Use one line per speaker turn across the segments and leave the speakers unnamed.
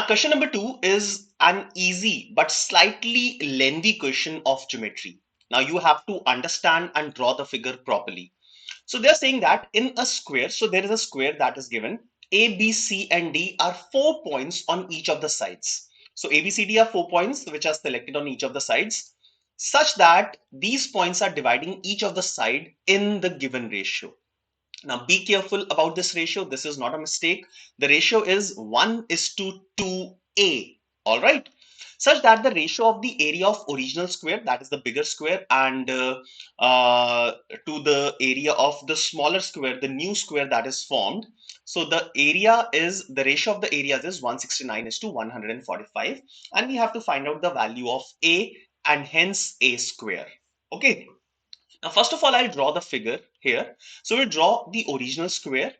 question number 2 is an easy but slightly lengthy question of geometry. Now you have to understand and draw the figure properly. So they're saying that in a square, so there is a square that is given. A, B, C, and D are 4 points on each of the sides. So A, B, C, D are 4 points which are selected on each of the sides, such that these points are dividing each of the side in the given ratio. Now be careful about this ratio. This is not a mistake. The ratio is 1:2A. All right. Such that the ratio of the area of original square, that is the bigger square, and to the area of the smaller square, the new square that is formed. So the ratio of the areas is 169:145, and we have to find out the value of A and hence A square. Okay. Now, first of all, I'll draw the figure here. So we'll draw the original square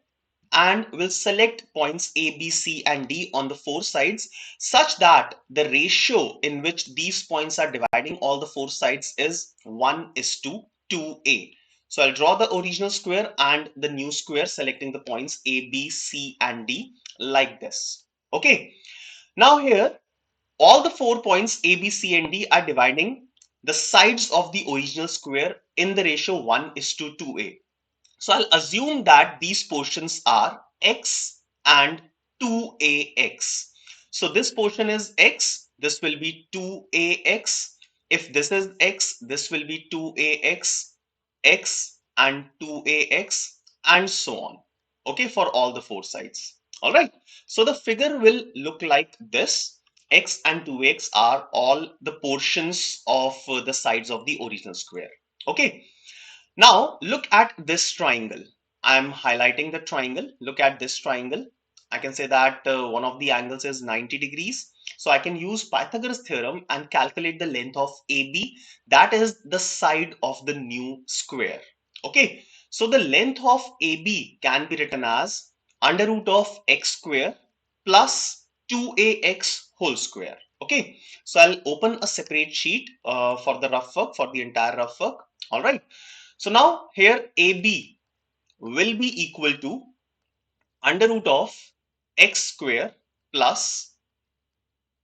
and we'll select points A, B, C, and D on the 4 sides such that the ratio in which these points are dividing all the 4 sides is 1:2A. So I'll draw the original square and the new square, selecting the points A, B, C, and D like this. Okay. Now here, all the 4 points A, B, C, and D are dividing the sides of the original square in the ratio 1:2A. So I'll assume that these portions are x and 2ax. So this portion is x, this will be 2ax. If this is x, this will be 2ax, x and 2ax, and so on. Okay, for all the 4 sides. All right. So the figure will look like this. X and 2x are all the portions of the sides of the original square. Okay. Now look at this triangle. I'm highlighting the triangle. Look at this triangle. I can say that one of the angles is 90 degrees. So I can use Pythagoras theorem and calculate the length of AB. That is the side of the new square. Okay. So the length of AB can be written as under root of x square plus 2ax whole square. Okay. So I'll open a separate sheet for the rough work, for the entire rough work. All right. So now here AB will be equal to under root of x square plus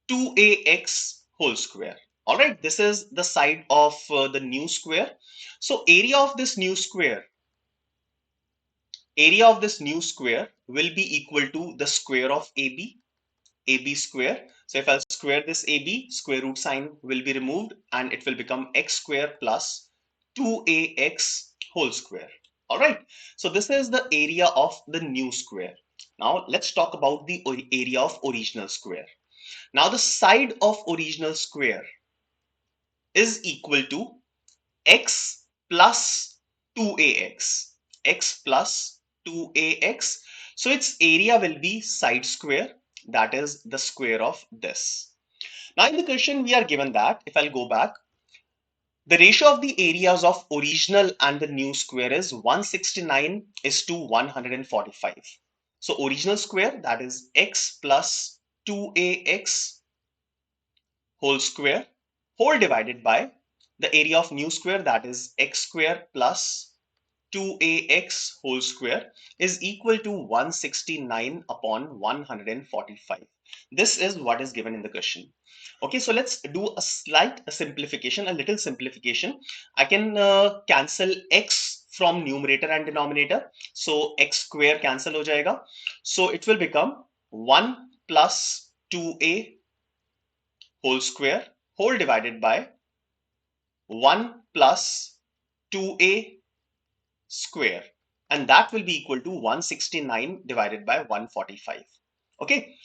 2ax whole square. All right, this is the side of the new square. So area of this new square will be equal to the square of AB square. So if I square this AB, square root sign will be removed and it will become x square plus 2ax whole square. All right. So this is the area of the new square. Now let's talk about the area of original square. Now the side of original square is equal to x plus 2ax. X plus 2ax. So its area will be side square, that is the square of this. Now in the question we are given that, if I'll go back, the ratio of the areas of original and the new square is 169:145. So original square, that is x plus 2ax whole square, whole divided by the area of new square, that is x square plus 2ax whole square, is equal to 169/145. This is what is given in the question. Okay, so let's do a slight simplification, a little simplification. I can cancel x from numerator and denominator. So x square cancel ho jayega. So it will become 1 plus 2a whole square whole divided by 1 plus 2a square, and that will be equal to 169 divided by 145. Okay.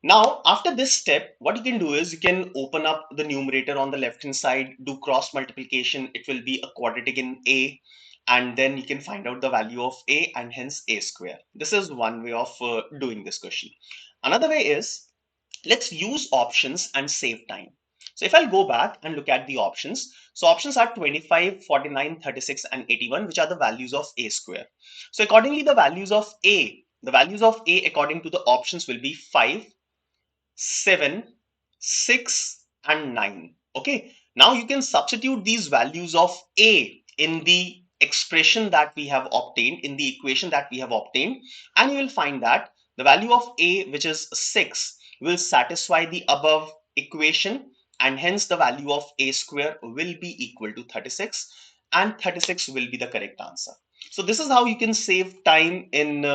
Now, after this step, what you can do is you can open up the numerator on the left hand side, do cross multiplication. It will be a quadratic in A, and then you can find out the value of A and hence A square. This is one way of doing this question. Another way is, let's use options and save time. So if I'll go back and look at the options, so options are 25, 49, 36, and 81, which are the values of A square. So accordingly, the values of A according to the options will be 5, 7, 6, and 9. Okay. Now you can substitute these values of A in the expression that we have obtained, in the equation that we have obtained, and you will find that the value of A, which is 6, will satisfy the above equation, and hence the value of a square will be equal to 36, and 36 will be the correct answer. So this is how you can save time in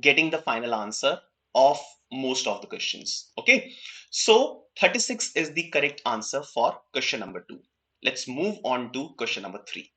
getting the final answer of most of the questions. Okay, so 36 is the correct answer for question number 2. Let's move on to question number 3.